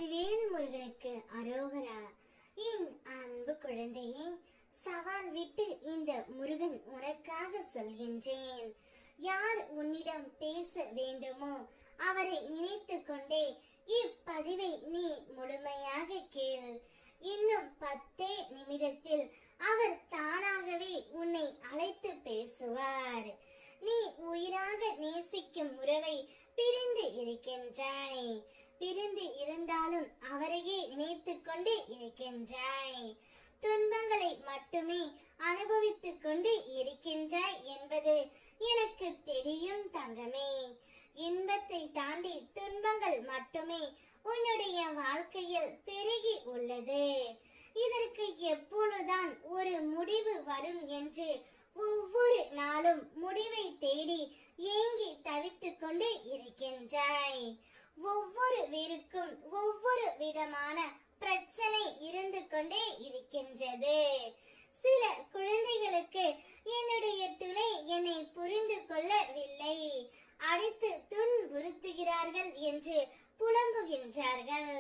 வேல் முருகனுக்கு அரோகரா. என் அன்பு குழந்தையே, சவால் விட்டு இந்த முருகன் உனக்காக சொல்கின்றேன். யார் உன்னிடம் பேச வேண்டுமோ அவரை நினைத்து கொண்டே இப்பதிவை நீ முழுமையாக கேள். இன்னும் 10 நிமிடத்தில் அவர் தானாகவே உன்னை அழைத்து பேசுவார். நீ உயிராக நேசிக்கும் உறவை பிரிந்து இருக்கின்றாய். பிரிந்து இருந்தாலும் அவரையே நினைத்து கொண்டு இருக்கின்றாய். துன்பங்களை மட்டுமே அனுபவித்துக் கொண்டு இருக்கின்றாய் என்பது எனக்கு தெரியும் தங்கமே. இன்பத்தை தாண்டி துன்பங்கள் மட்டுமே உன்னுடைய வாழ்க்கையில் பெருகி உள்ளது. இதற்கு எப்பொழுதுதான் ஒரு முடிவு வரும் என்று ஒவ்வொரு நாளும் முடிவை தேடி ஏங்கி தவித்துக் கொண்டு இருக்கின்றாய். ஒவ்வொரு வீருக்கும் ஒவ்வொரு விதமான பிரச்சனை இருந்து கொண்டே இருக்கின்றது. சில குழந்தைகளுக்கு என்னுடைய துணை என்னை புரிந்து கொள்ளவில்லை, அடித்து துன்புறுத்துகிறார்கள் என்று புலம்புகின்றார்கள்.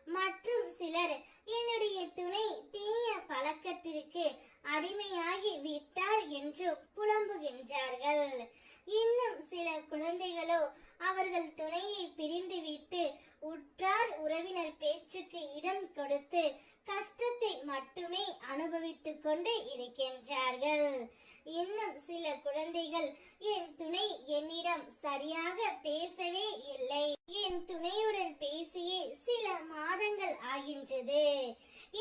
மற்றும் சிலர் என்னுடைய துணை தீய பழக்கத்திற்கு அடிமையாகி விட்டார் என்று புலம்புகின்றார்கள். இன்னும் சில குழந்தைகளோ அவர்கள் துணையை பிரிந்துவிட்டு உற்றார் உறவினர் பேச்சுக்கு இடம் கொடுத்து கஷ்டத்தை மட்டுமே அனுபவித்துக் கொண்டு இருக்கின்றார்கள். இன்னும் சில குழந்தைகள் என் துணை என்னிடம் சரியாக பேசவே இல்லை, என் துணையுடன் பேசியே சில மாதங்கள் ஆகின்றது,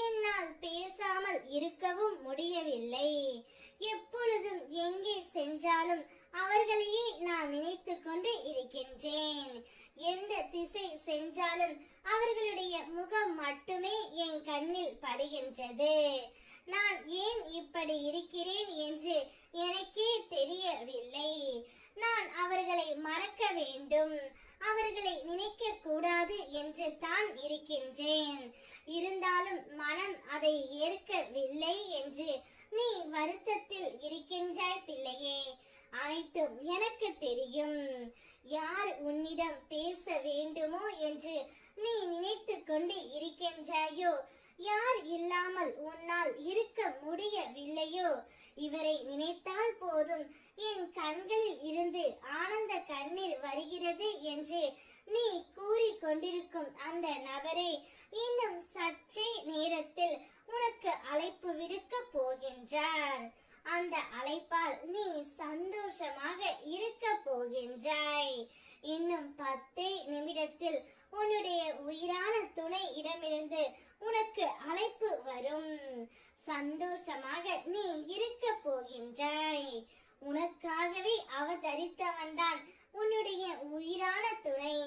என்னால் பேசாமல் இருக்கவும் முடியவில்லை, எப்பொழுதும் எங்கே சென்றாலும் அவர்களையே நான் நினைத்து கொண்டு இருக்கின்றேன், எந்த திசை சென்றாலும் அவர்களுடைய முகம் மட்டுமே என் கண்ணில் படுகின்றது, நான் ஏன் இப்படி இருக்கிறேன் என்று எனக்கே தெரியவில்லை, நான் அவர்களை மறக்க வேண்டும், அவர்களை நினைக்க கூடாது என்று தான் இருக்கின்றேன், இருந்தாலும் மனம் அதை ஏற்கவில்லை என்று நீ வருத்தத்தில் இருக்கின்றாய் பிள்ளையே. அனைத்தும் எனக்கு தெரியும். யார் உன்னிடம் பேச வேண்டுமோ என்று நீ நினைத்து கொண்டு இருக்கின்றாயோ, யார் இல்லாமல் உன்னால் இருக்க முடியவில்லையோ, இவரை நினைத்தால் போதும் என் கண்களில் இருந்து ஆனந்த கண்ணீர் வருகிறது என்று நீ கூறிக்கொண்டிருக்கும் அந்த நபரே இன்னும் சற்றே நேரத்தில் உனக்கு அழைப்பு விடுக்க போகின்றார். அந்த அழைப்பால் நீ சந்தோஷமாக இருக்க போகின்றாய். இன்னும் 10 நிமிடத்தில் உன்னுடைய உயிரான துணை இடமிருந்து உனக்கு அழைப்பு வரும். சந்தோஷமாக நீ இருக்க போகின்றாய். உனக்காகவே அவதரித்தவன்தான் உன்னுடைய உயிரான துணை,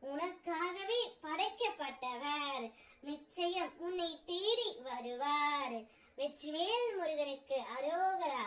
உனக்காகவே படைக்கப்பட்டவர். நிச்சயம் உன்னை தேடி வருவார். வெற்றிவேல் முருகனுக்கு அரோகரா.